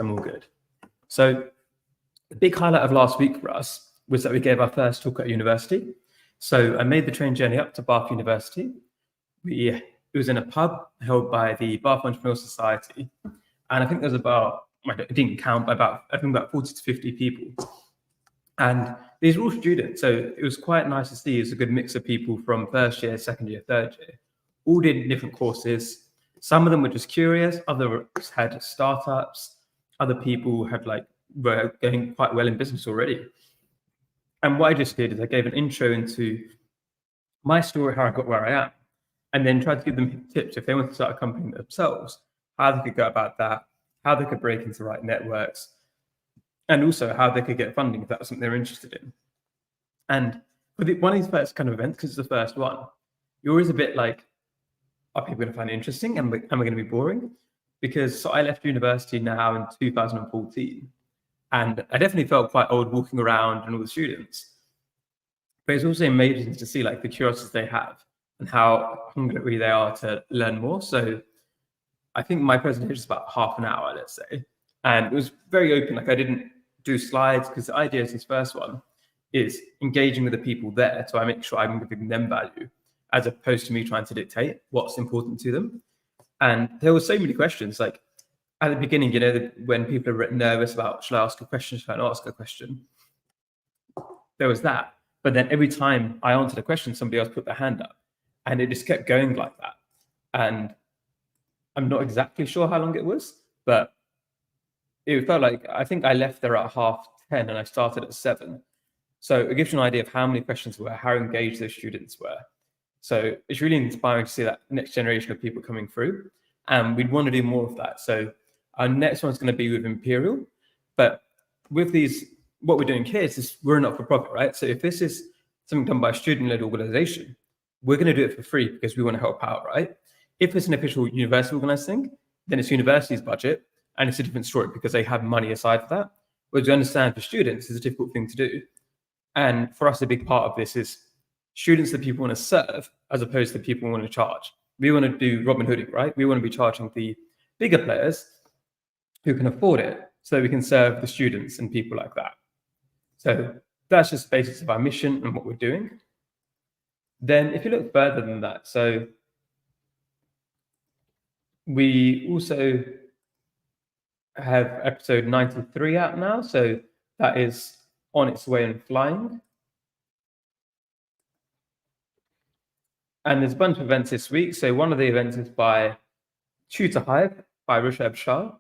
I'm all good. So the big highlight of last week for us was that we gave our first talk at university. So I made the train journey up to Bath University. It was in a pub held by the Bath Entrepreneurial Society. And I think there was about, I didn't count, but I think about 40 to 50 people. And these were all students. So it was quite nice to see. It was a good mix of people from first year, second year, third year, all did different courses. Some of them were just curious. Others had startups. Other people had were going quite well in business already. And what I just did is I gave an intro into my story, how I got where I am, and then tried to give them tips if they want to start a company themselves, how they could go about that, how they could break into the right networks, and also how they could get funding if that was something they're interested in. And for one of these first kind of events, because it's the first one, you're always a bit like, are people going to find it interesting? Am I going to be boring? Because I left university now in 2014, and I definitely felt quite old walking around and all the students. But it's also amazing to see the curiosities they have and how hungry they are to learn more. So I think my presentation is about half an hour, let's say. And it was very open. I didn't do slides because the idea is this first one is engaging with the people there. So I make sure I'm giving them value as opposed to me trying to dictate what's important to them. And there were so many questions. At the beginning, when people are nervous about, should I ask a question, should I not ask a question? There was that. But then every time I answered a question, somebody else put their hand up. And it just kept going like that. And I'm not exactly sure how long it was, but it felt I think I left there at 10:30 and I started at 7. So it gives you an idea of how many questions were, how engaged those students were. So it's really inspiring to see that next generation of people coming through. And we'd want to do more of that. So our next one's going to be with Imperial. But with these, what we're doing here is we're a not-for-profit, right? So if this is something done by a student-led organization, we're going to do it for free because we want to help out, right? If it's an official university organized thing, then it's university's budget, and it's a different story because they have money aside for that. Whereas we understand for students, it's a difficult thing to do. And for us, a big part of this is students that people want to serve as opposed to people who want to charge. We want to do Robin Hooding, right? We want to be charging the bigger players who can afford it so that we can serve the students and people like that. So that's just the basics of our mission and what we're doing. Then if you look further than that, so we also have episode 93 out now. So that is on its way and flying. And there's a bunch of events this week. So one of the events is by Tutor Hive by Rishabh Shah.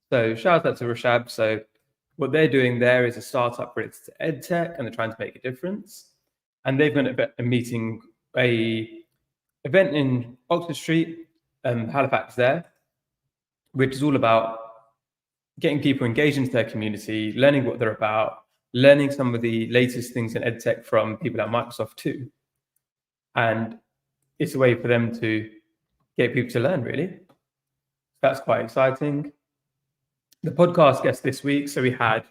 So shout out to Rishabh. So what they're doing there is a startup related to EdTech, and they're trying to make a difference. And they've got an event in Oxford Street, Halifax there, which is all about getting people engaged into their community, learning what they're about, learning some of the latest things in EdTech from people at Microsoft too. And it's a way for them to get people to learn, really. That's quite exciting. The podcast guest this week, so we had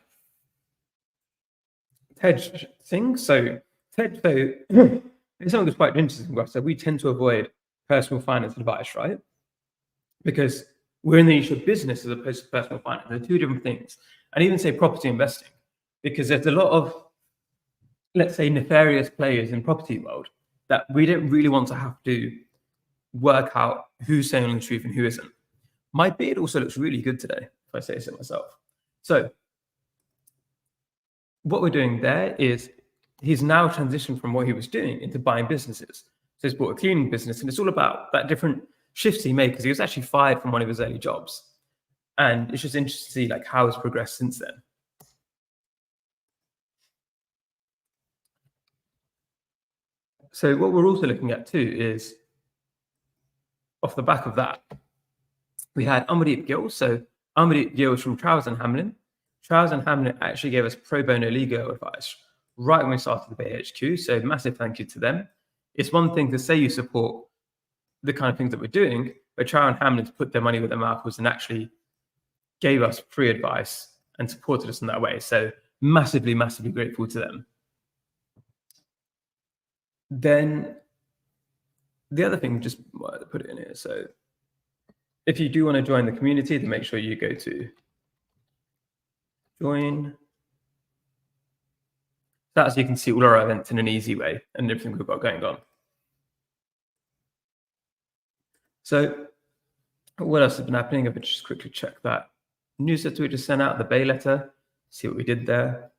Ted Singh. So Ted, it's something that's quite interesting for us. So we tend to avoid personal finance advice, right? Because we're in the niche of business as opposed to personal finance. They're two different things. And even say property investing, because there's a lot of, let's say, nefarious players in property world that we don't really want to have to work out who's saying the truth and who isn't. My beard also looks really good today, if I say so myself. So what we're doing there is he's now transitioned from what he was doing into buying businesses. So he's bought a cleaning business, and it's all about that different shifts he made because he was actually fired from one of his early jobs. And it's just interesting to see how he's progressed since then. So what we're also looking at too is, off the back of that, we had Amardeep Gill. So Amardeep Gill is from Trowers and Hamlin. Trowers and Hamlin actually gave us pro bono legal advice right when we started the Bay HQ. So massive thank you to them. It's one thing to say you support the kind of things that we're doing, but Trowers and Hamlin to put their money where their mouth was and actually gave us free advice and supported us in that way. So massively, massively grateful to them. Then the other thing, just put it in here. So if you do want to join the community, then make sure you go to Join. So as you can see all our events in an easy way and everything we've got going on. So what else has been happening? If I just quickly check that newsletter we just sent out, the Bay letter, see what we did there.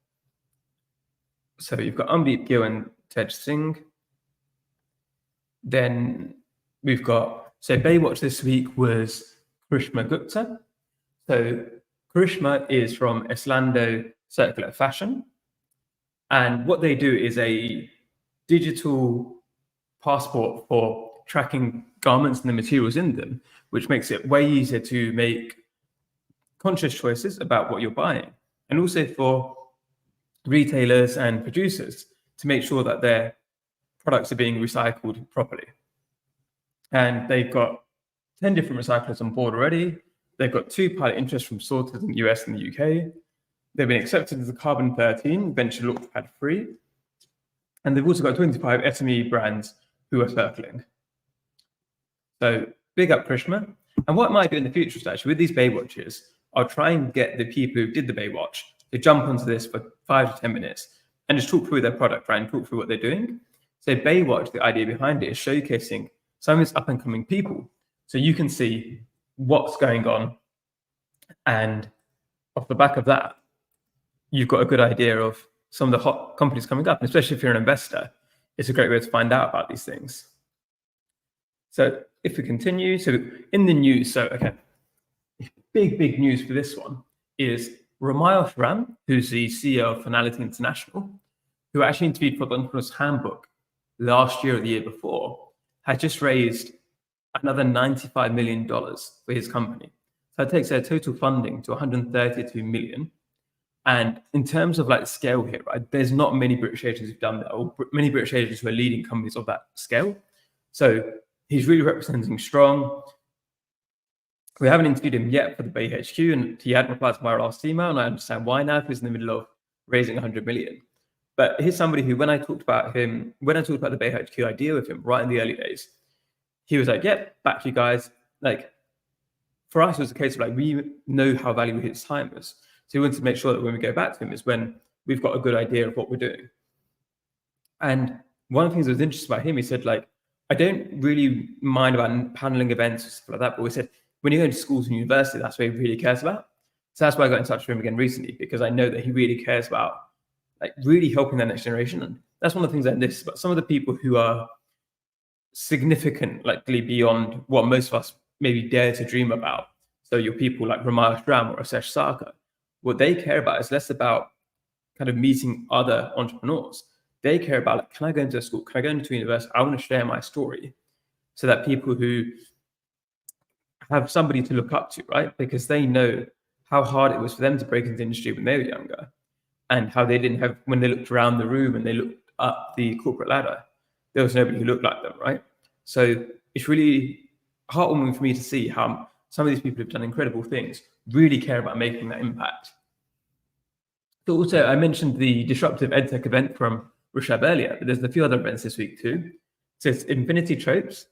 So you've got Amdeep Gill and Tej Singh. Then we've got, so Baywatch this week was Karishma Gupta. So Karishma is from Eslando Circular Fashion. And what they do is a digital passport for tracking garments and the materials in them, which makes it way easier to make conscious choices about what you're buying. And also for retailers and producers to make sure that their products are being recycled properly. And they've got 10 different recyclers on board already. They've got 2 pilot interests from Sorted in the US and the UK. They've been accepted as a Carbon 13 Venture Launchpad free. And they've also got 25 SME brands who are circling. So big up Krishna. And what I might do in the future is actually with these Baywatches, I'll try and get the people who did the Baywatch to jump onto this for 5 to 10 minutes and just talk through their product, right? And talk through what they're doing. So Baywatch, the idea behind it is showcasing some of these up and coming people. So you can see what's going on. And off the back of that, you've got a good idea of some of the hot companies coming up, and especially if you're an investor, it's a great way to find out about these things. So if we continue, so in the news, so okay, big news for this one is Ramayush Ram, who's the CEO of Finality International, who actually interviewed for the Entrepreneur's Handbook last year or the year before, had just raised another $95 million for his company. So that takes their total funding to 132 million. And in terms of like scale here, right, there's not many British agents who've done that, or many British agents who are leading companies of that scale. So he's really representing strong. We haven't interviewed him yet for the Bay HQ, and he hadn't replied to my last email, and I understand why now, if he's in the middle of raising 100 million. But here's somebody who, when I talked about the Bay HQ idea with him right in the early days, he was like, yep, back to you guys. Like, for us, it was a case of like, we know how valuable his time is. So we wanted to make sure that when we go back to him is when we've got a good idea of what we're doing. And one of the things that was interesting about him, he said, like, I don't really mind about paneling events or stuff like that, but we said, when you're going to schools and university, that's what he really cares about. So that's why I got in touch with him again recently, because I know that he really cares about like really helping the next generation. And that's one of the things I noticed about some of the people who are significantly beyond what most of us maybe dare to dream about. So your people like Ramayush Ram or Asesh Sarkar, what they care about is less about kind of meeting other entrepreneurs. They care about, like, can I go into a school? Can I go into a university? I want to share my story so that people who have somebody to look up to, right? Because they know how hard it was for them to break into the industry when they were younger, and how they didn't have, when they looked around the room and they looked up the corporate ladder, there was nobody who looked like them, right? So it's really heartwarming for me to see how some of these people who've done incredible things really care about making that impact. So also, I mentioned the Disruptive EdTech event from Rishabh earlier, but there's a few other events this week too. So it's Infinity Tropes,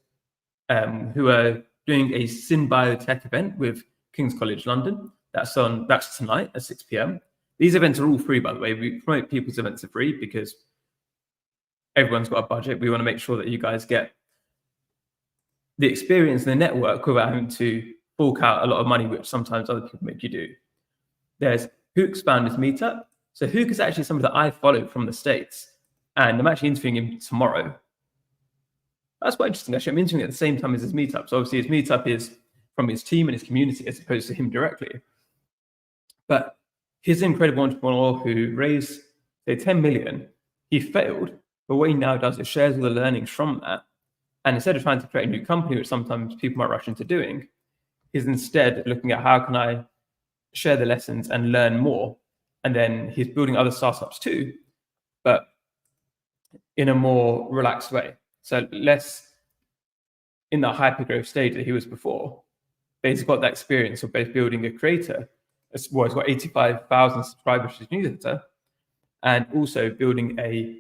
who are doing a SynBiotech event with King's College London. That's tonight at 6 p.m. These events are all free, by the way. We promote people's events are free because everyone's got a budget. We want to make sure that you guys get the experience and the network without having to fork out a lot of money, which sometimes other people make you do. There's Hook's Founders Meetup. So Hook is actually somebody that I follow from the States, and I'm actually interviewing him tomorrow. That's quite interesting, actually. I'm interviewing at the same time as his meetup. So obviously his meetup is from his team and his community as opposed to him directly. But he's an incredible entrepreneur who raised, say, 10 million. He failed, but what he now does is shares all the learnings from that. And instead of trying to create a new company, which sometimes people might rush into doing, he's instead looking at how can I share the lessons and learn more. And then he's building other startups too, but in a more relaxed way. So less in the hypergrowth stage that he was before. But he's got that experience of both building a creator, well, he's got 85,000 subscribers to his newsletter, and also building a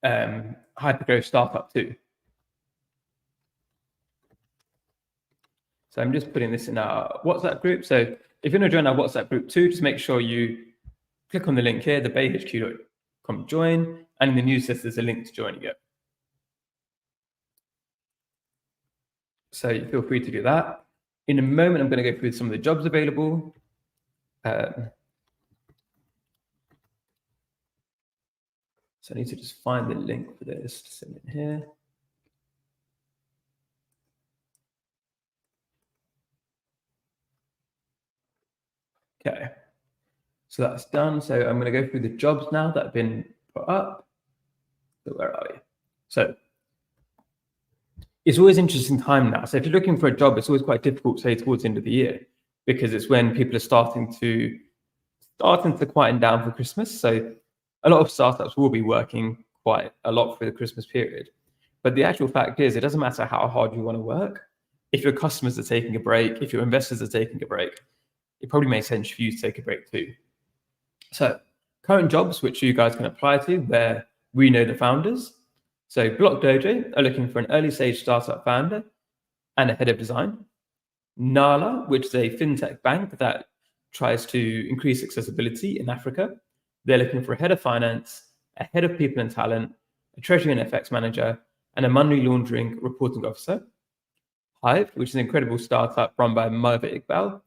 hypergrowth startup too. So I'm just putting this in our WhatsApp group. So if you're going to join our WhatsApp group too, just make sure you click on the link here, the bayhq.com join, and in the newsletter, there's a link to joining it. So you feel free to do that. In a moment, I'm going to go through some of the jobs available. So I need to just find the link for this to send it here. Okay, so that's done. So I'm going to go through the jobs now that have been put up. So where are we? So it's always an interesting time now. So if you're looking for a job, it's always quite difficult, say, towards the end of the year, because it's when people are starting to quieten down for Christmas. So a lot of startups will be working quite a lot for the Christmas period. But the actual fact is, it doesn't matter how hard you want to work. If your customers are taking a break, if your investors are taking a break, it probably makes sense for you to take a break too. So current jobs, which you guys can apply to, where we know the founders. So Block Dojo are looking for an early stage startup founder and a head of design. Nala, which is a fintech bank that tries to increase accessibility in Africa. They're looking for a head of finance, a head of people and talent, a treasury and FX manager, and a money laundering reporting officer. Hive, which is an incredible startup run by Merva Iqbal,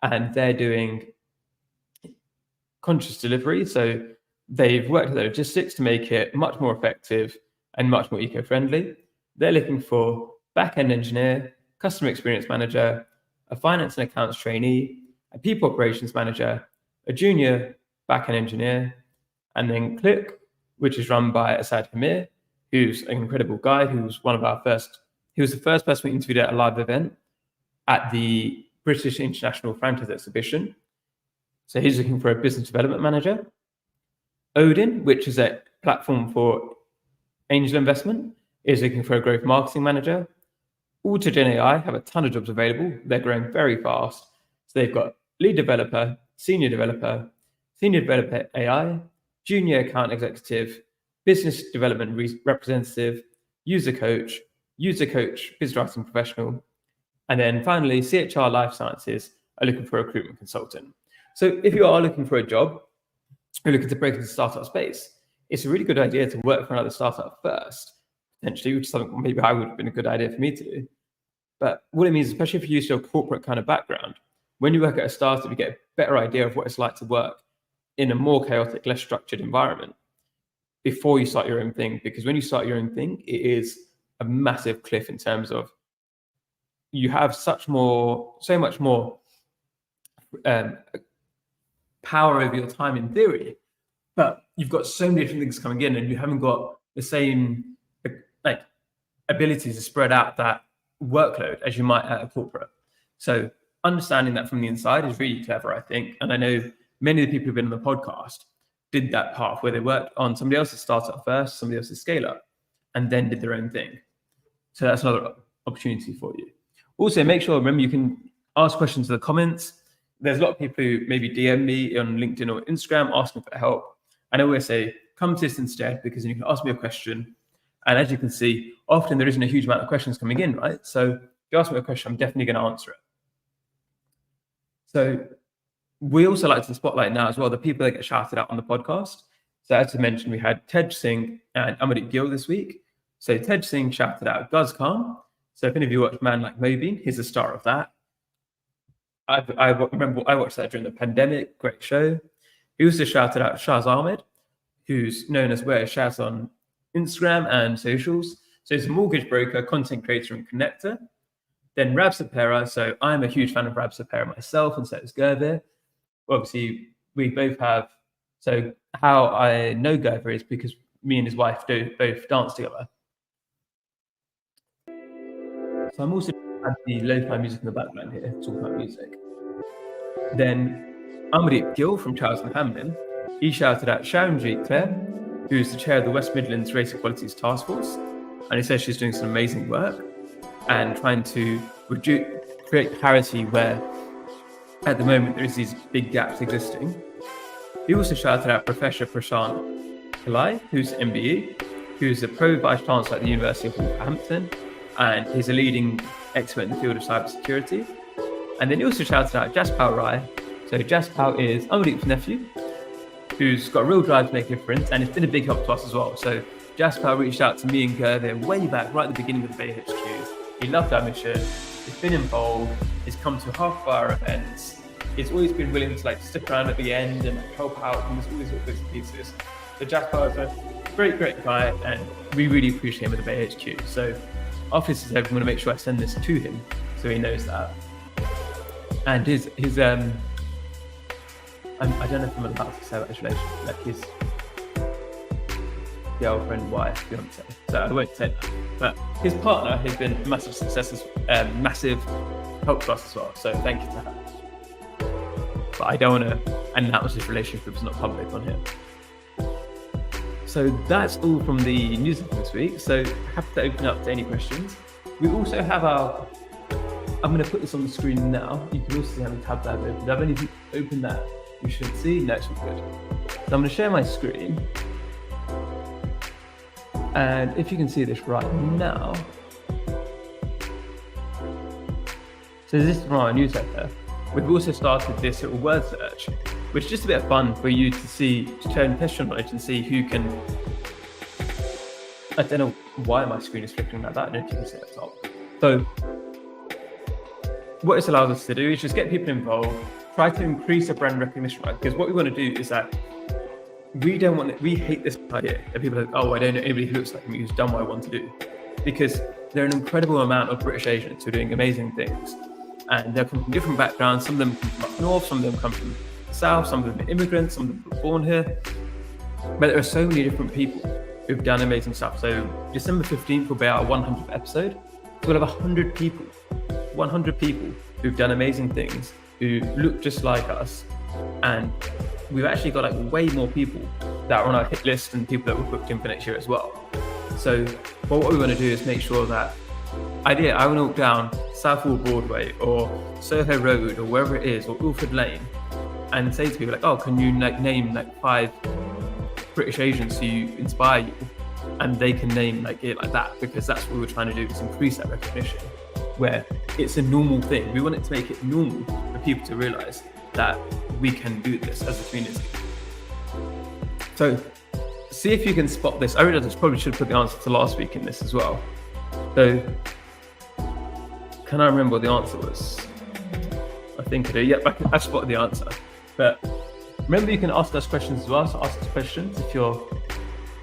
and they're doing conscious delivery. So they've worked with their logistics to make it much more effective and much more eco-friendly. They're looking for back-end engineer, customer experience manager, a finance and accounts trainee, a people operations manager, a junior back-end engineer, and then Click, which is run by Asad Hamir, who's an incredible guy, he was the first person we interviewed at a live event at the British International Franchise Exhibition. So he's looking for a business development manager. Odin, which is a platform for angel investment, is looking for a growth marketing manager. AutoGen AI have a ton of jobs available. They're growing very fast. So they've got lead developer, senior developer AI, junior account executive, business development representative, user coach, business writing professional. And then finally, CHR Life Sciences are looking for a recruitment consultant. So if you are looking for a job, you're looking to break into the startup space, it's a really good idea to work for another startup first, potentially, which is something maybe I would have been a good idea for me to do. But what it means, especially if you use your corporate kind of background, when you work at a startup, you get a better idea of what it's like to work in a more chaotic, less structured environment before you start your own thing. Because when you start your own thing, it is a massive cliff in terms of you have so much more power over your time in theory, but you've got so many different things coming in and you haven't got the same ability to spread out that workload as you might at a corporate. So understanding that from the inside is really clever, I think. And I know many of the people who've been on the podcast did that path where they worked on somebody else's startup first, somebody else's scale up, and then did their own thing. So that's another opportunity for you. Also, remember, you can ask questions in the comments. There's a lot of people who maybe DM me on LinkedIn or Instagram asking for help. And I always say, come to this instead, because then you can ask me a question. And as you can see, often there isn't a huge amount of questions coming in, right? So if you ask me a question, I'm definitely going to answer it. So we also like to spotlight now as well the people that get shouted out on the podcast. So as I mentioned, we had Tej Singh and Amardeep Gill this week. So Tej Singh shouted out Guz Khan. So if any of you watch Man Like Mobeen, he's the star of that. I remember I watched that during the pandemic, great show. He also shouted out Shaz Ahmed, who's known as Where Shaz on Instagram and socials. So he's a mortgage broker, content creator, and connector. Then Rab Sapera. So I'm a huge fan of Rab Sapera myself, and so is Gurveer. Obviously, we both have. So how I know Gurveer is because me and his wife both dance together. So I'm also have the lo-fi music in the background here, talking about music. Then Amardeep Gill from Charles and Hamlin, he shouted out Sharonjeet Clare, who's the chair of the West Midlands Race Equalities Task Force, and he says she's doing some amazing work and trying to create parity where at the moment there is these big gaps existing. He also shouted out Professor Prashant Pillai, who's MBE, who's the Pro Vice Chancellor at the University of Wolverhampton, and he's a leading expert in the field of cybersecurity. And then he also shouted out Jaspal Rai. So Jaspal is Amardeep's nephew, who's got a real drive to make a difference, and it's been a big help to us as well. So Jaspal reached out to me and Gervin way back, right at the beginning of the Bay HQ. He loved our mission. He's been involved. He's come to half of our events. He's always been willing to stick around at the end and help out, and there's always little bits and pieces. So Jaspal is a great guy, and we really appreciate him at the Bay HQ. So after this is over, I'm going to make sure I send this to him so he knows that. And his I don't know if I'm allowed to say about his relationship, his girlfriend, wife, fiance. So I won't say that. But his partner has been a massive success, massive help to us as well. So thank you to her. But I don't want to announce his relationship, it's not public on here. So that's all from the news this week. So happy to open up to any questions. We also have I'm going to put this on the screen now. You can also see how the tab that I've opened. I've only opened that. You should see. No, it's all good. So I'm going to share my screen. And if you can see this right now. So this is from our newsletter. We've also started this little word search, which is just a bit of fun for you to see, to test your knowledge and see who can. I don't know why my screen is flickering like that. I don't know if you can see it at the top. So what this allows us to do is just get people involved, try to increase the brand recognition, right? Because what we want to do is that we hate this idea that people are like, oh, I don't know anybody who looks like me who's done what I want to do. Because there are an incredible amount of British Asians who are doing amazing things. And they come from different backgrounds. Some of them come from up north, some of them come from the south, some of them are immigrants, some of them were born here. But there are so many different people who've done amazing stuff. So December 15th will be our 100th episode. So we'll have 100 people who've done amazing things, who look just like us. And we've actually got way more people that are on our hit list and people that we're booked in for next year as well. So what we want to do is make sure that I want to walk down Southall Broadway or Soho Road or wherever it is, or Ilford Lane, and say to people oh, can you name 5 British Asians who inspire you? And they can name it like that, because that's what we're trying to do, is increase that recognition where it's a normal thing. We want it to make it normal for people to realize that we can do this as a community. So see if you can spot this. I realized I probably should have put the answer to last week in this as well. So can I remember what the answer was? I think I do. Yep, I spotted the answer. But remember, you can ask us questions as well. So ask us questions. If you're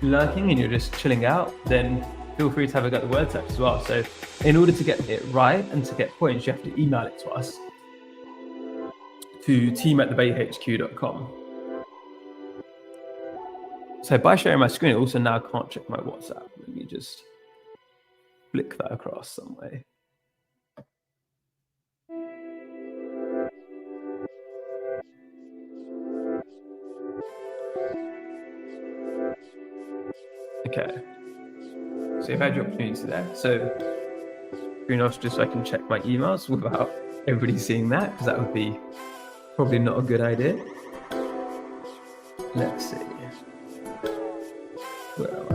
lurking and you're just chilling out, then feel free to have a go at the word search as well. So in order to get it right and to get points, you have to email it to us to team@thebayhq.com. So by sharing my screen, I also now can't check my WhatsApp. Let me just flick that across some way. Okay. So you've had your opportunity there. So screen off just so I can check my emails without everybody seeing that, because that would be probably not a good idea. Let's see. Where am I?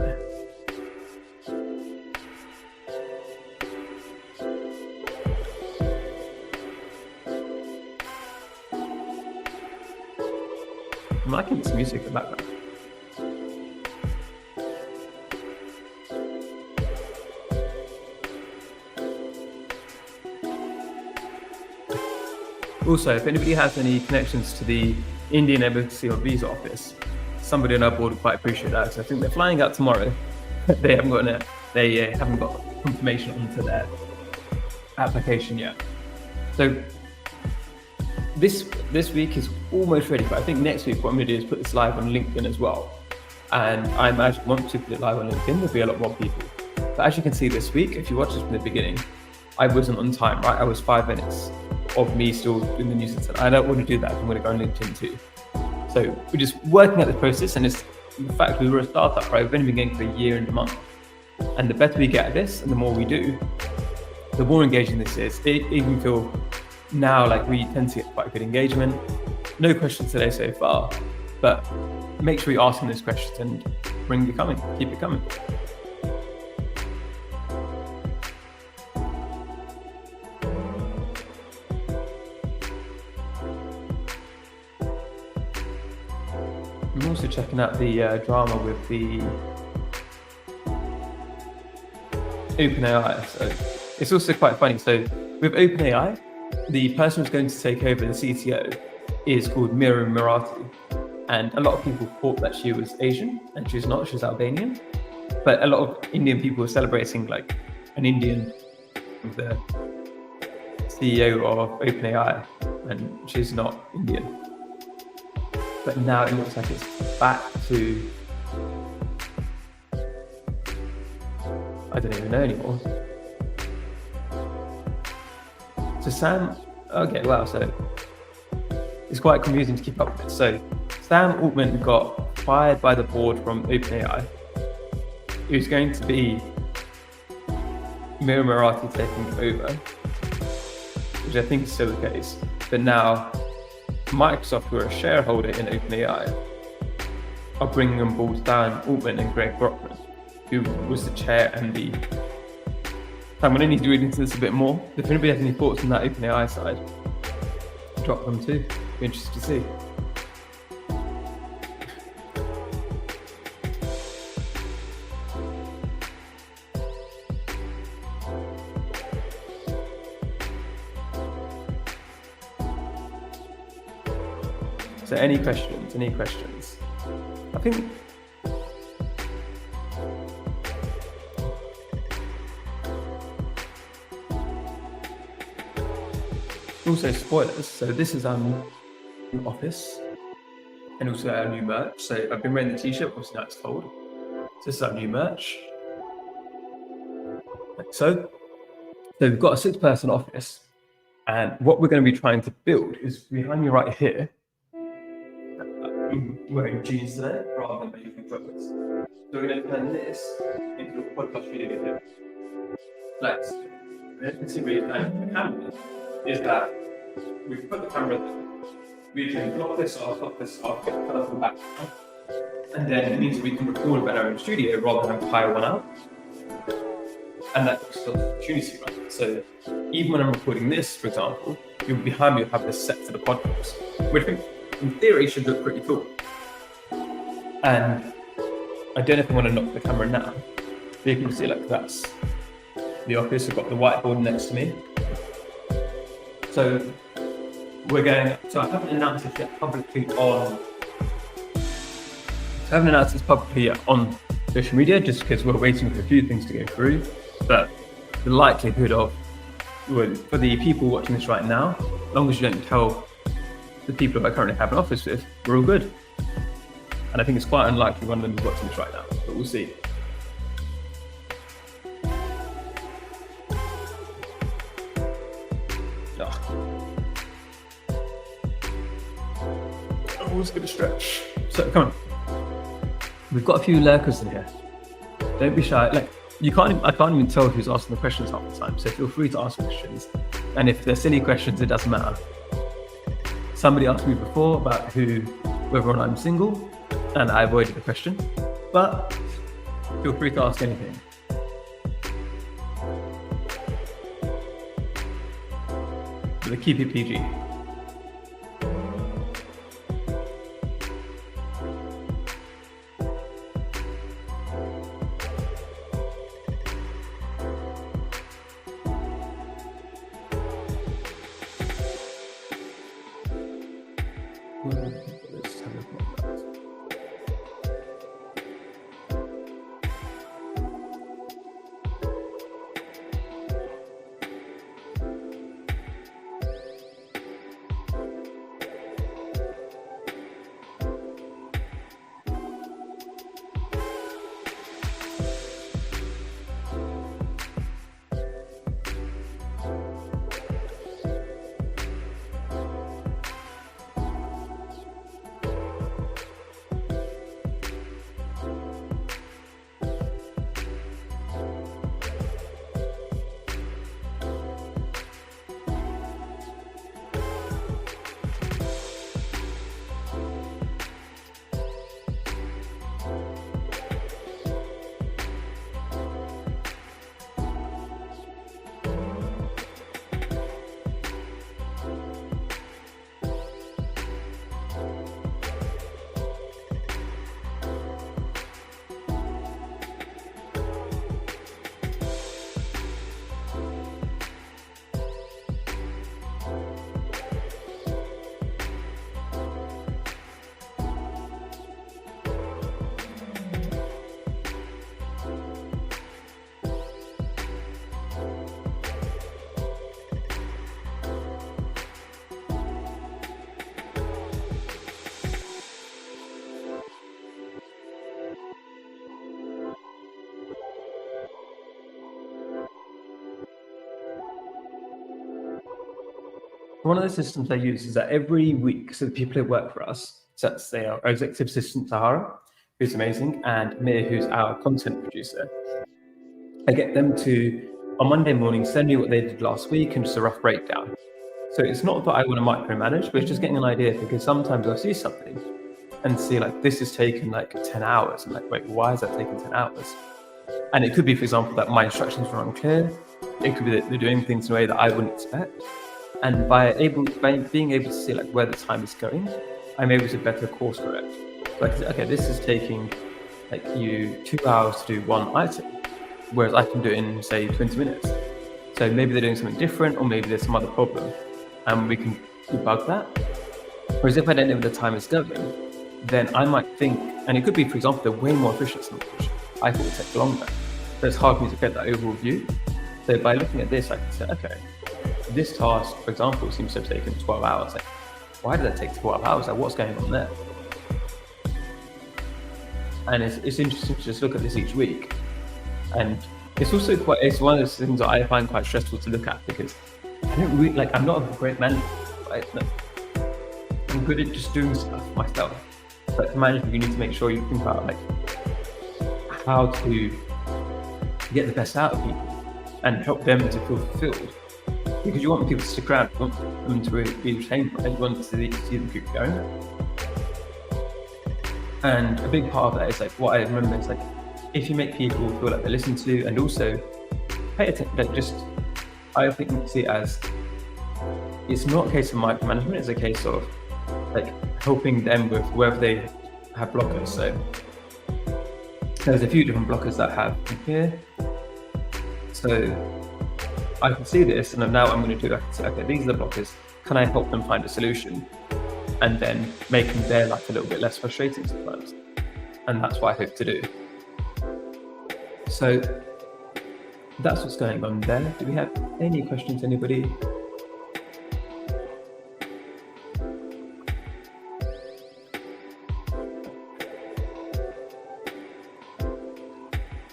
I'm liking this music in the background. Also, if anybody has any connections to the Indian Embassy or Visa Office, somebody on our board would quite appreciate that. So I think they're flying out tomorrow. They haven't got confirmation onto their application yet. So this week is almost ready, but I think next week what I'm going to do is put this live on LinkedIn as well. And I imagine once we put it live on LinkedIn, there'll be a lot more people. But as you can see this week, if you watch this from the beginning, I wasn't on time, right? I was 5 minutes of me still doing the news instead. I don't want to do that. I'm going to go on LinkedIn too. So we're just working out the process, and it's, in fact, we were a startup, right? We've only been going for a year and a month. And the better we get at this, and the more we do, the more engaging this is. It even feel now like we tend to get quite good engagement. No questions today so far, but make sure you're asking those questions and keep it coming. I'm also checking out the drama with the OpenAI. So it's also quite funny. So with OpenAI, the person who's going to take over the CTO is called Mira Murati. And a lot of people thought that she was Asian, and she's not, she's Albanian. But a lot of Indian people are celebrating like an Indian, the CEO of OpenAI, and she's not Indian. But now it looks like it's back to, I don't even know anymore. So Sam, okay, wow, so it's quite confusing to keep up with. So Sam Altman got fired by the board from OpenAI. It was going to be Mira Murati taking over, which I think is still the case. But now Microsoft, who are a shareholder in OpenAI, are bringing on board Dan Altman and Greg Brockman, who was the chair and the... I'm going to need to read into this a bit more. If anybody has any thoughts on that OpenAI side, drop them too. Be interested to see. So any questions? Any questions? I think also spoilers. So this is our new office and also our new merch. So I've been wearing the t-shirt, obviously now it's cold. So this is our new merch. So we've got a 6-person office, and what we're going to be trying to build is behind me right here. I'm wearing jeans today rather than making breakfast. So we're going to turn this into a podcast video here. Like, as you can see, the camera is that we've put the camera there. We can block this off, get a colourful background, and then it means we can record better in the studio rather than hire one out. And that gives us an opportunity, right? So even when I'm recording this, for example, you'll behind me, you'll have this set for the podcast, which I think in theory should look pretty cool. And I don't know if I want to knock the camera now, but you can see like that's the office. I've got the whiteboard next to me. So we're going, so I haven't announced it yet publicly on, social media just because we're waiting for a few things to go through. But the likelihood of, for the people watching this right now, as long as you don't tell the people that I currently have an office with, we're all good. And I think it's quite unlikely one of them is watching this right now, but we'll see. I'm always going to stretch. So come on. We've got a few lurkers in here. Don't be shy. Like, I can't even tell who's asking the questions half the time. So feel free to ask questions. And if they're silly questions, it doesn't matter. Somebody asked me before about whether or not I'm single, and I avoided the question. But feel free to ask anything. But keep it PG. one of the systems I use is that every week, so the people who work for us, so let's say our executive assistant Sahara, who's amazing, and Mir, who's our content producer, I get them to, on Monday morning, send me what they did last week and just a rough breakdown. So it's not that I want to micromanage, but it's just getting an idea, because sometimes I'll see something and see like, this has taken like 10 hours. I'm like, wait, why is that taking 10 hours? And it could be, for example, that my instructions were unclear. It could be that they're doing things in a way that I wouldn't expect. And by being able to see like where the time is going, I'm able to better course correct. Like, okay, this is taking like you 2 hours to do one item, whereas I can do it in say 20 minutes. So maybe they're doing something different, or maybe there's some other problem, and we can debug that. Whereas if I don't know where the time is going, then I might think, and it could be, for example, they're way more efficient than I thought it would take longer. So it's hard for me to get that overall view. So by looking at this, I can say, okay, this task, for example, seems to have taken 12 hours. Like, why did that take 12 hours? Like, what's going on there? And it's interesting to just look at this each week. And it's also it's one of those things that I find quite stressful to look at, because I don't really, like, I'm not a great manager, right? I'm good at just doing stuff myself. But to manage, you need to make sure you think about like how to get the best out of people and help them to feel fulfilled. Because you want people to stick around, you want them to be retained, right? You want to see them keep going. And a big part of that is like, what I remember is like, if you make people feel like they're listened to, and also pay attention, like just, I think you can see it as, it's not a case of micromanagement, it's a case of like helping them with wherever they have blockers. So there's a few different blockers that I have here. So I can see this, and now I'm going to do, I can say, okay, these are the blockers. Can I help them find a solution? And then making their life a little bit less frustrating sometimes. And that's what I hope to do. So that's what's going on there. Do we have any questions, anybody?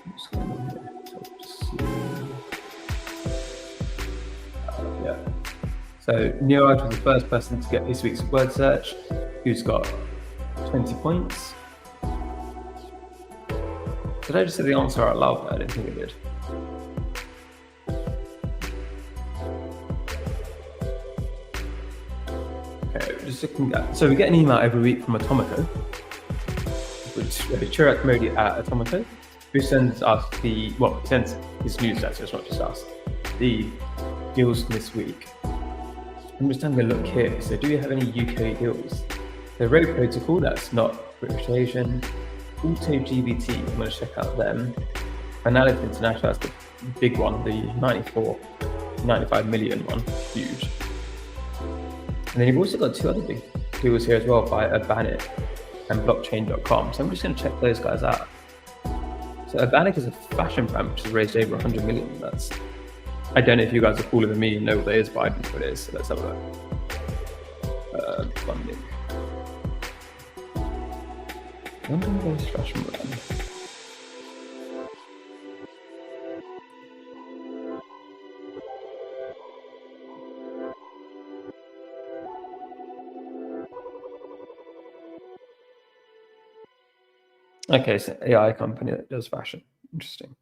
What's going on here? Yeah. So Neeraj was the first person to get this week's word search, who's got 20 points. Did I just say the answer out loud? I don't think I did. Okay, just looking at, so we get an email every week from Atomico, which Chirag Modi at Atomico, who sends us sends his newsletter, it's not just us, the deals this week. I'm just having a look here. So do we have any UK deals? The Road Protocol, that's not British Asian. AutoGBT, I'm going to check out them. Analysis International, that's the big one, the 95 million one, huge. And then you've also got two other big deals here as well by Urbanic and Blockchain.com. So I'm just going to check those guys out. So Urbanic is a fashion brand which has raised over 100 million. I don't know if you guys are cooler than me and know what that is, but I know what it is. So let's have a look. Funding. London-based fashion brand. Okay, so AI company that does fashion. Interesting.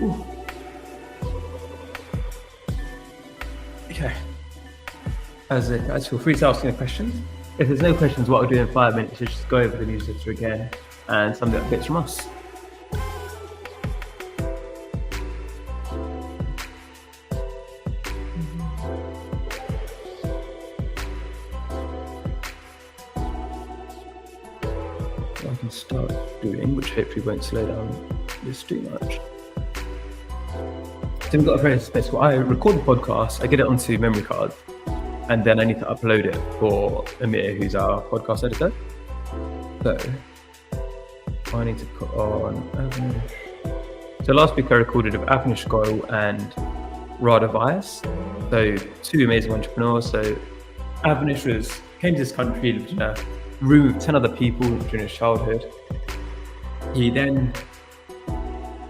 Ooh. Okay. As guys, feel free to ask any questions. if there's no questions, what I'll do in 5 minutes is just go over the newsletter again and some of the bits from us. I can start doing, which hopefully won't slow down this too much. So we've got a very special. I record the podcast, I get it onto memory cards, and then I need to upload it for Amir, who's our podcast editor. So I need to put on Avnish. So last week I recorded with Avnish Goyal and Radha Vyas, so two amazing entrepreneurs. So Avnish came to this country, lived in a room with 10 other people during his childhood. He then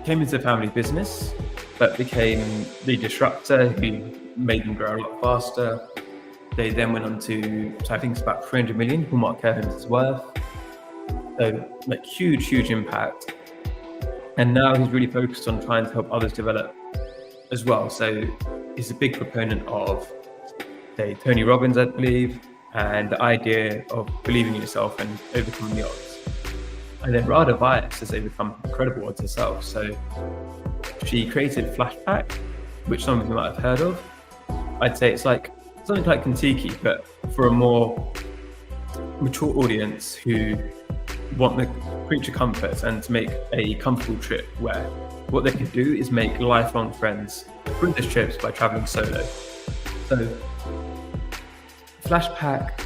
came into the family business, but became the disruptor who made them grow a lot faster. They then went on to, so I think it's about 300 million, Hallmark Care Homes' worth. So like huge impact. And now he's really focused on trying to help others develop as well. So he's a big proponent of, say, Tony Robbins, I believe, and the idea of believing in yourself and overcoming the odds. And then Radha Vyas has overcome incredible odds herself. So she created Flashpack, which some of you might have heard of. I'd say it's like something like Kentucky, but for a more mature audience who want the creature comforts and to make a comfortable trip where what they can do is make lifelong friends through these trips by traveling solo. So Flashpack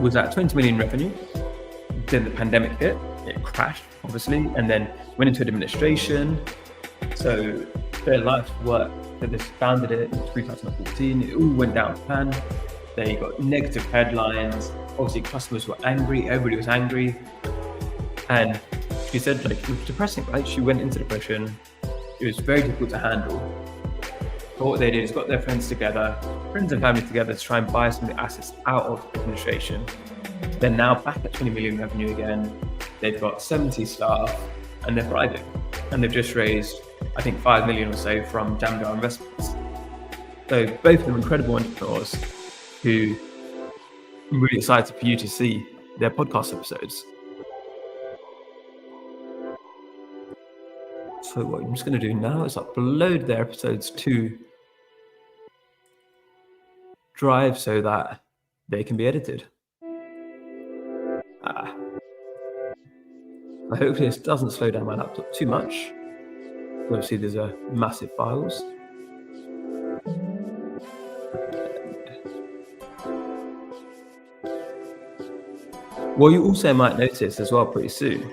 was at 20 million revenue. Then the pandemic hit, it crashed, obviously, and then went into administration. So their life's work, they just founded it in 2014. It all went down to plan. They got negative headlines. Obviously, customers were angry. Everybody was angry. And she said, like, it was depressing, right? She went into depression. It was very difficult to handle. But what they did is got their friends together, friends and family together, to try and buy some of the assets out of administration. They're now back at 20 million revenue again. They've got 70 staff and they're thriving. And they've just raised, I think, 5 million or so from Jamdar Investments. So both of them incredible entrepreneurs who I'm really excited for you to see their podcast episodes. So what I'm just going to do now is upload their episodes to Drive so that they can be edited. Hopefully this doesn't slow down my laptop too much. Obviously there's massive files. What you also might notice as well pretty soon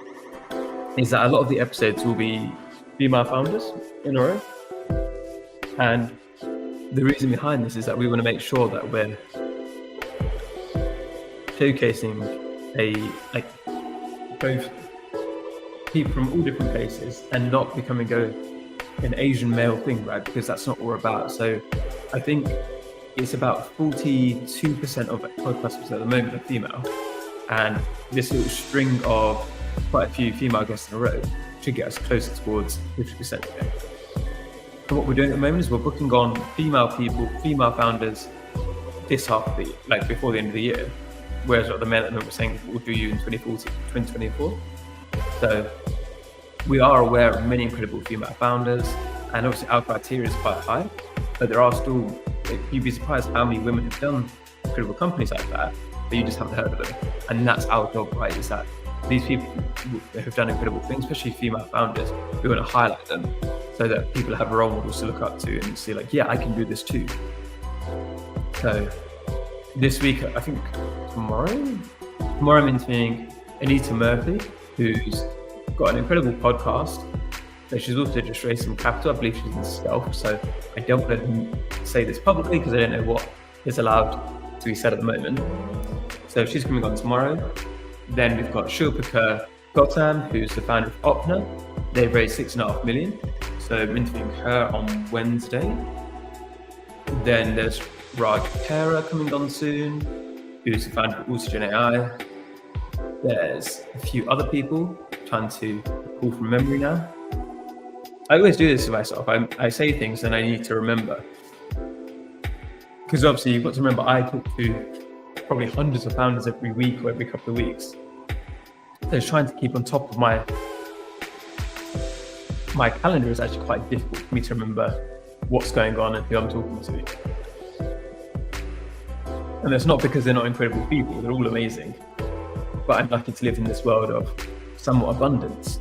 is that a lot of the episodes will be female founders in a row. And the reason behind this is that we want to make sure that we're showcasing both people from all different places and not becoming an Asian male thing, right? Because that's not what we're about. So I think it's about 42% of podcasters at the moment are female. And this little string of quite a few female guests in a row should get us closer towards 50% again. And what we're doing at the moment is we're booking on female people, female founders this half of the year, like before the end of the year. Whereas what the men at the moment were saying we'll do you in 2024. So we are aware of many incredible female founders, and obviously our criteria is quite high, but there are still, you'd be surprised how many women have done incredible companies like that, but you just haven't heard of them. And that's our job, right? Is that these people have done incredible things, especially female founders, we want to highlight them so that people have role models to look up to and see like, yeah, I can do this too. So this week, I think tomorrow I'm interviewing Anita Murphy, who's got an incredible podcast. So she's also just raised some capital. I believe she's in stealth, so I don't want to say this publicly because I don't know what is allowed to be said at the moment. So she's coming on tomorrow. Then we've got Shilpika Gautam, who's the founder of Opna. They've raised 6.5 million. So I'm interviewing her on Wednesday. Then there's Raj Kara coming on soon, who's the founder of Autogen AI. There's a few other people trying to pull from memory now. I always do this to myself. I say things and I need to remember. Because obviously you've got to remember I talk to probably hundreds of founders every week or every couple of weeks. So trying to keep on top of my calendar is actually quite difficult for me to remember what's going on and who I'm talking to. And that's not because they're not incredible people, they're all amazing. But I'm lucky to live in this world of somewhat abundance.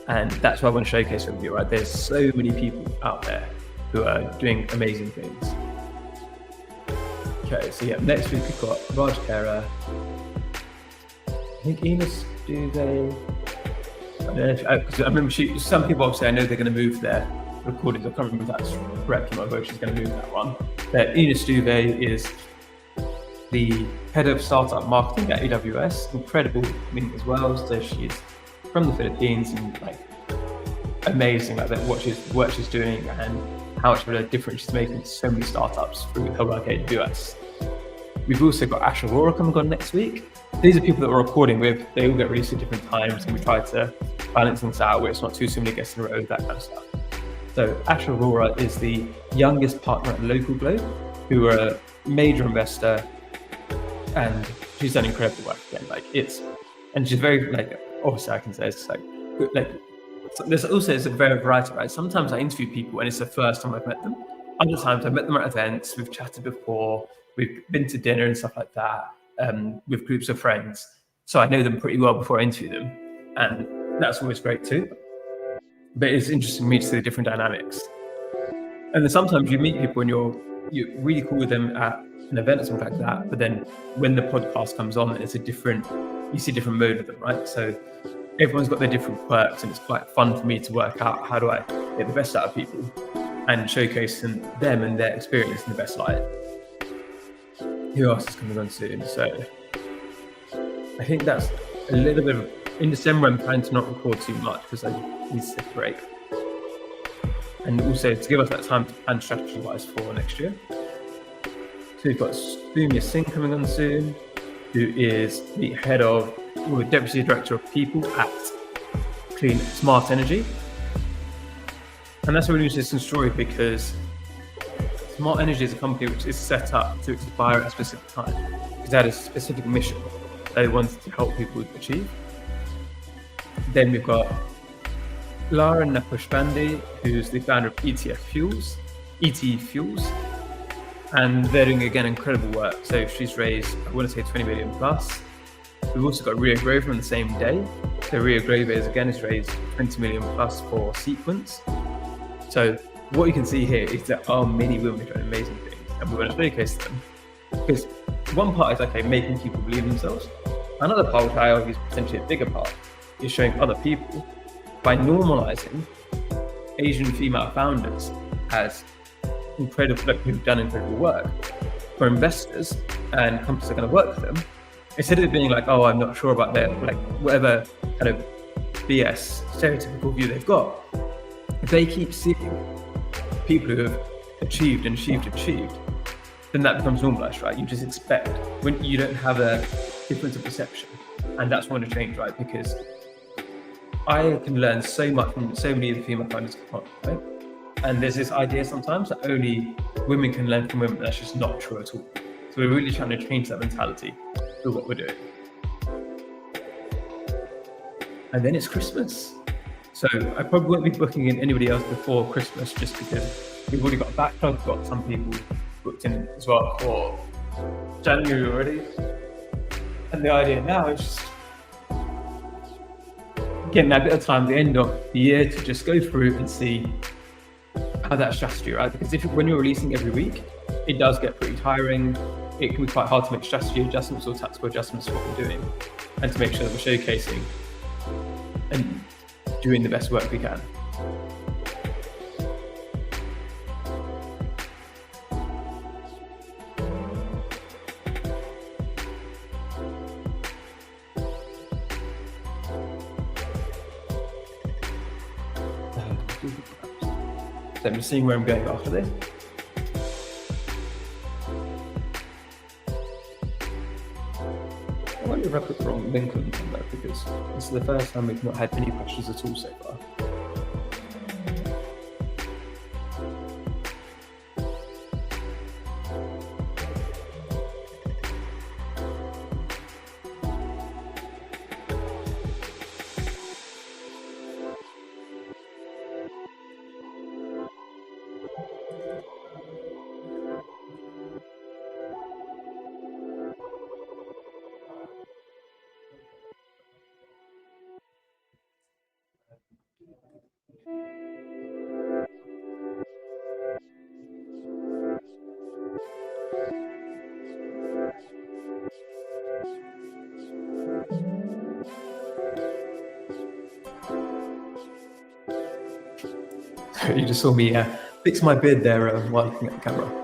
And that's why I want to showcase with you, right? There's so many people out there who are doing amazing things. Okay, so yeah, next week we've got Raj Khera. I think Eunice Duvey. I don't know if, because I remember some people obviously I know they're going to move their recordings. I can't remember if that's correct or not, but she's going to move that one. Eunice Duvey is the head of startup marketing at AWS. Incredible woman as well. So she's from the Philippines and like amazing like that what she's doing and how much of a difference she's making to so many startups through her work at AWS. We've also got Ash Aurora coming on next week. These are people that we're recording with. They all get released at different times and we try to balance things out where it's not too many guests in a row, that kind of stuff. So Ash Aurora is the youngest partner at Local Globe, who are a major investor, and she's done incredible work again. And she's very obviously I can say it's there's also a very variety, right? Sometimes I interview people and it's the first time I've met them. Other times I've met them at events, we've chatted before, we've been to dinner and stuff like that, with groups of friends. So I know them pretty well before I interview them. And that's always great too. But it's interesting for me to see the different dynamics. And then sometimes you meet people and you're really cool with them at an event or something like that. But then when the podcast comes on, you see a different mode of them, right? So everyone's got their different quirks and it's quite fun for me to work out how do I get the best out of people and showcasing them and their experience in the best light. Who else is coming on soon? So I think that's a little bit of, in December I'm trying to not record too much because I need to take a break. And also to give us that time to plan strategy-wise for next year. So we've got Soumya Singh coming on soon, who is the head of, or the deputy director of people at Clean Smart Energy. And that's a really interesting story because Smart Energy is a company which is set up to expire at a specific time. Because they had a specific mission they wanted to help people achieve. Then we've got Lara Napushpande, who's the founder of ET Fuels. And they're doing, again, incredible work. So she's raised, I want to say 20 million plus. We've also got Rio Grove on the same day. So Rio Grove has raised 20 million plus for Sequence. So what you can see here is there are many women doing amazing things and we want to showcase them. Because one part is, making people believe in themselves. Another part, which I argue is potentially a bigger part, is showing other people by normalizing Asian female founders as incredible, who've done incredible work for investors and companies that are going to work with them. Instead of it being I'm not sure about their, whatever kind of BS stereotypical view they've got, if they keep seeing people who have achieved, then that becomes normalized, right? You just expect, when you don't have a difference of perception. And that's what I want to change, right? Because I can learn so much from so many of the female founders, right? And there's this idea sometimes that only women can learn from women. That's just not true at all. So we're really trying to change that mentality through what we're doing. And then it's Christmas. So I probably won't be booking in anybody else before Christmas just because we've already got a backlog, we've got some people booked in as well for January already. And the idea now is just getting that bit of time at the end of the year to just go through and see how that strategy, right? Because when you're releasing every week, it does get pretty tiring. It can be quite hard to make strategy adjustments or tactical adjustments to what we're doing and to make sure that we're showcasing and doing the best work we can. So I'm just seeing where I'm going after this. I wonder if I put the wrong link on that because this is the first time we've not had any questions at all so far. You just saw me fix my beard there while looking at the camera.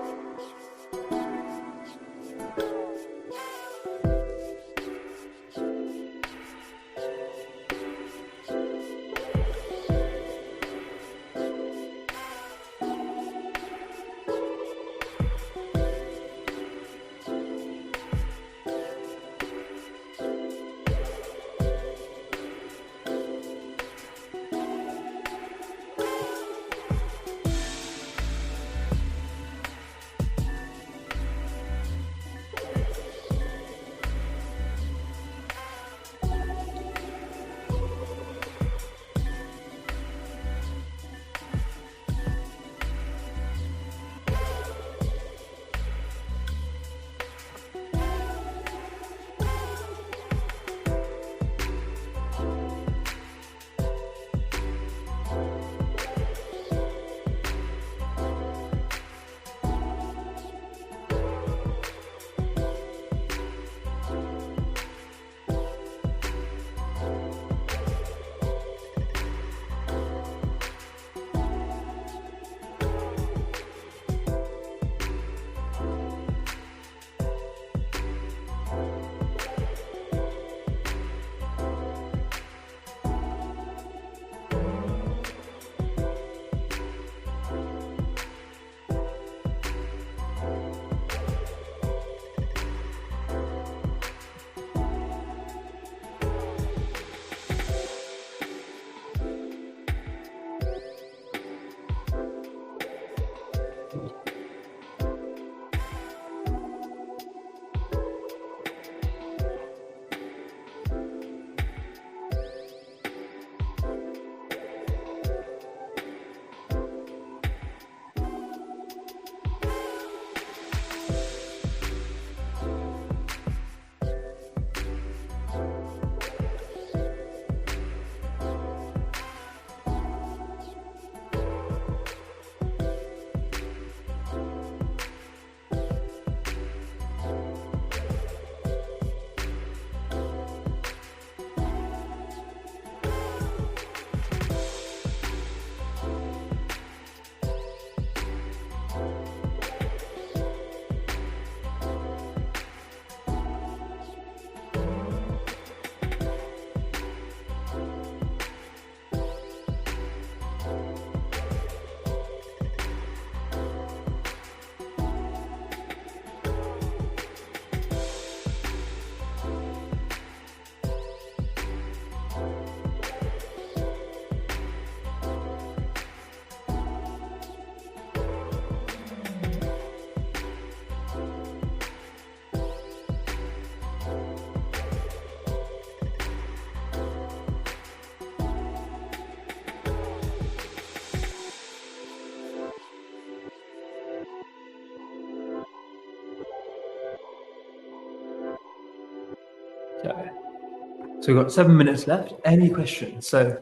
So we've got 7 minutes left. Any questions? So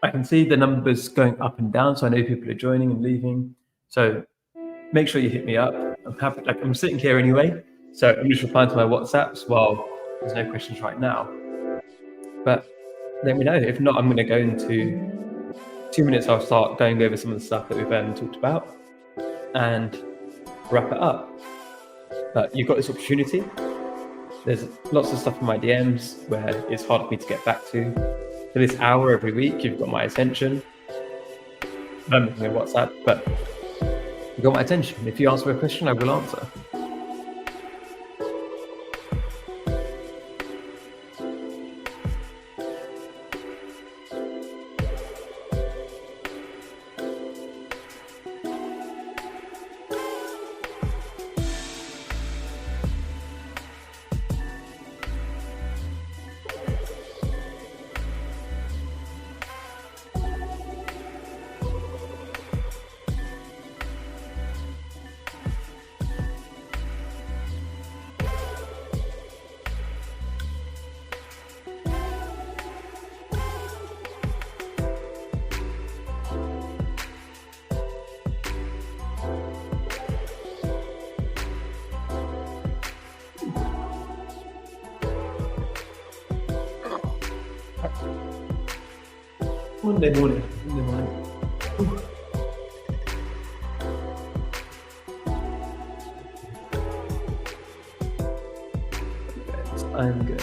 I can see the numbers going up and down, so I know people are joining and leaving. So make sure you hit me up. I'm happy. Like, I'm sitting here anyway, so I'm just replying to my WhatsApps while there's no questions right now. But let me know. If not, I'm going to go into 2 minutes. I'll start going over some of the stuff that we've talked about and wrap it up. But you've got this opportunity. There's lots of stuff in my DMs where it's hard for me to get back to. For this hour every week, you've got my attention. I'm looking at WhatsApp, but you've got my attention. If you ask me a question, I will answer. Monday morning. Ooh. I'm going.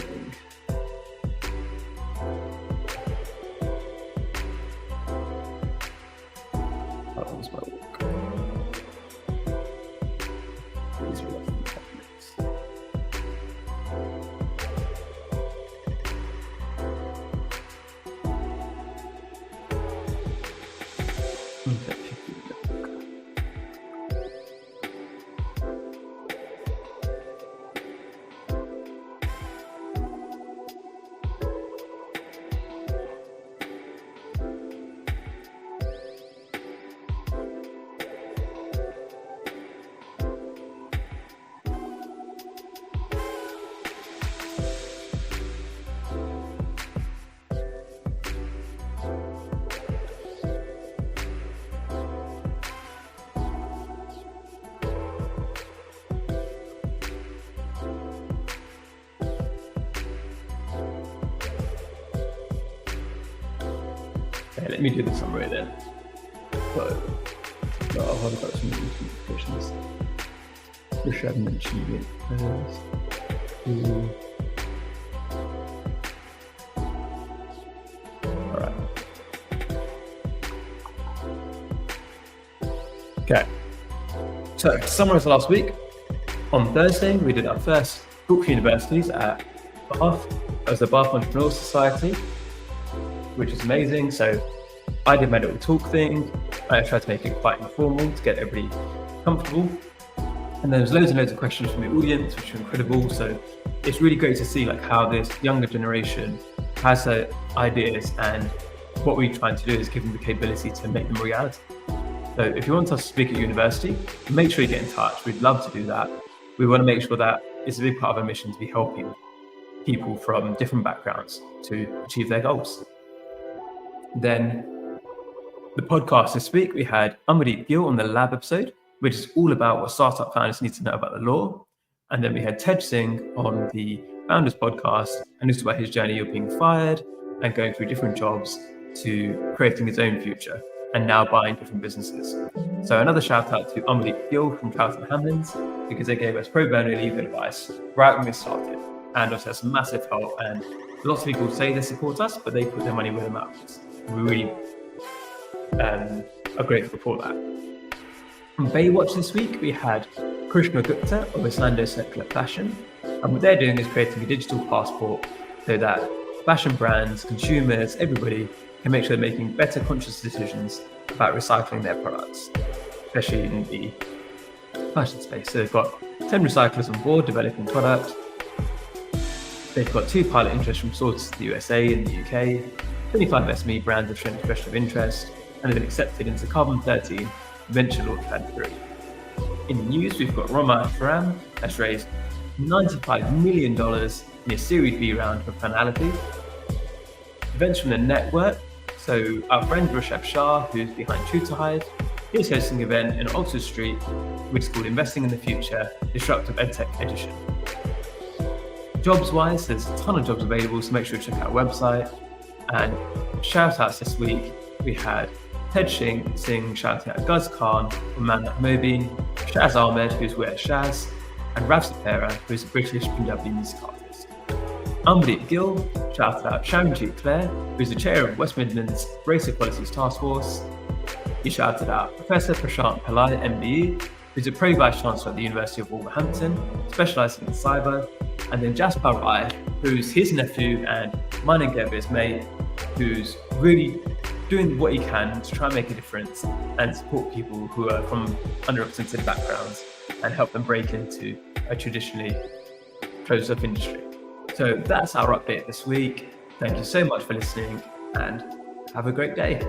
That was my walk. These were less than 10 minutes. Okay, 15 minutes. Okay, let me do the summary then. So, I'll have got some notifications. Wish I'd mentioned it first. Alright. Okay. So, to summarize last week, on Thursday, we did our first talk for universities at Bath. That was the Bath Entrepreneurial Society, which is amazing. So I did my little talk thing. I tried to make it quite informal to get everybody comfortable. And there was loads and loads of questions from the audience, which were incredible. So it's really great to see like how this younger generation has ideas, and what we're trying to do is give them the capability to make them a reality. So if you want us to speak at university, make sure you get in touch. We'd love to do that. We want to make sure that it's a big part of our mission to be helping people from different backgrounds to achieve their goals. Then the podcast this week, we had Amardeep Gill on the Lab episode, which is all about what startup founders need to know about the law. And then we had Tej Singh on the Founders podcast, and it's about his journey of being fired and going through different jobs to creating his own future and now buying different businesses. So another shout out to Amardeep Gill from Charlton Hamlins, because they gave us pro bono legal advice right when we started, and also has massive help. And lots of people say they support us, but they put their money where their mouth is. We really are grateful for that. From Baywatch this week, we had Krishna Gupta of Islando Circular Fashion. And what they're doing is creating a digital passport so that fashion brands, consumers, everybody can make sure they're making better conscious decisions about recycling their products, especially in the fashion space. So they've got 10 recyclers on board developing product. They've got 2 pilot interests from sources in the USA and the UK, 25 SME brands have shown expression of interest, and have been accepted into Carbon 13 Venture Launch Pad 3. In the news, we've got Roma Faram has raised $95 million in a Series B round for Finality. Events from the network, so our friend Rishabh Shah, who's behind Tutor Hive, is hosting an event in Oxford Street, which is called Investing in the Future, Disruptive EdTech Edition. Jobs-wise, there's a ton of jobs available, so make sure you check out our website. And shout-outs this week, we had Tej Singh shouting out Guz Khan from Manat Mobeen, Shaz Ahmed, who's with Shaz, and Rav Sapera, who's a British Punjabi music artist. Amardeep Gill shouted out Sharonjeet Clare, who's the chair of West Midlands Race Equalities Task Force. He shouted out Professor Prashant Pillai, MBE, who's a Pro Vice Chancellor at the University of Wolverhampton, specialising in cyber. And then Jasper Rai, who's his nephew and mine and Gabriel's mate, who's really doing what he can to try and make a difference and support people who are from underrepresented backgrounds and help them break into a traditionally closed-off industry. So that's our update this week. Thank you so much for listening, and have a great day.